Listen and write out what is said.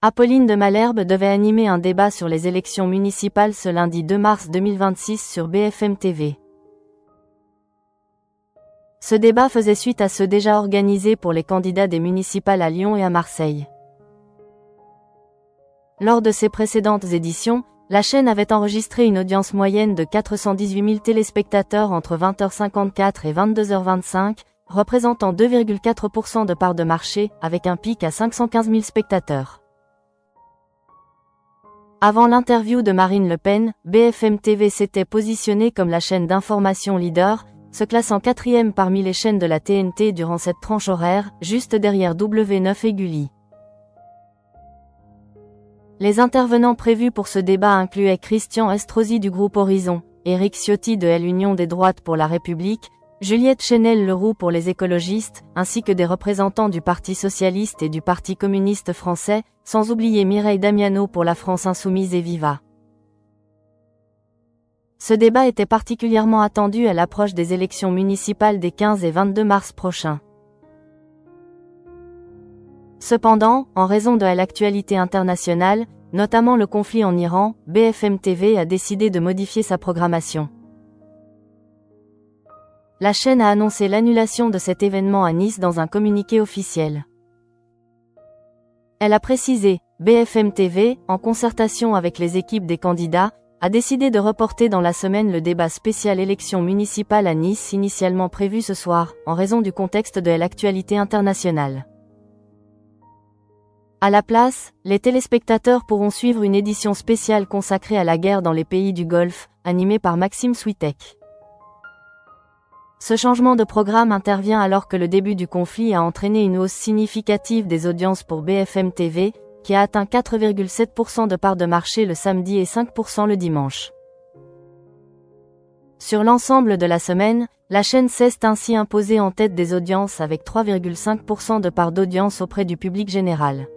Apolline de Malherbe devait animer un débat sur les élections municipales ce lundi 2 mars 2026 sur BFM TV. Ce débat faisait suite à ceux déjà organisés pour les candidats des municipales à Lyon et à Marseille. Lors de ses précédentes éditions, la chaîne avait enregistré une audience moyenne de 418 000 téléspectateurs entre 20h54 et 22h25, représentant 2,4% de part de marché, avec un pic à 515 000 spectateurs. Avant l'interview de Marine Le Pen, BFM TV s'était positionné comme la chaîne d'information leader, se classant 4e parmi les chaînes de la TNT durant cette tranche horaire, juste derrière W9 et Gulli. Les intervenants prévus pour ce débat incluaient Christian Estrosi du groupe Horizon, Éric Ciotti de l'Union des droites pour la République, Juliette Chenel-Leroux pour les écologistes, ainsi que des représentants du Parti socialiste et du Parti communiste français, sans oublier Mireille Damiano pour la France insoumise et Viva. Ce débat était particulièrement attendu à l'approche des élections municipales des 15 et 22 mars prochains. Cependant, en raison de l'actualité internationale, notamment le conflit en Iran, BFM TV a décidé de modifier sa programmation. La chaîne a annoncé l'annulation de cet événement à Nice dans un communiqué officiel. Elle a précisé, BFM TV, en concertation avec les équipes des candidats, a décidé de reporter dans la semaine le débat spécial élections municipales à Nice initialement prévu ce soir, en raison du contexte de l'actualité internationale. À la place, les téléspectateurs pourront suivre une édition spéciale consacrée à la guerre dans les pays du Golfe, animée par Maxime Switek. Ce changement de programme intervient alors que le début du conflit a entraîné une hausse significative des audiences pour BFM TV, qui a atteint 4,7% de part de marché le samedi et 5% le dimanche. Sur l'ensemble de la semaine, la chaîne s'est ainsi imposée en tête des audiences avec 3,5% de part d'audience auprès du public général.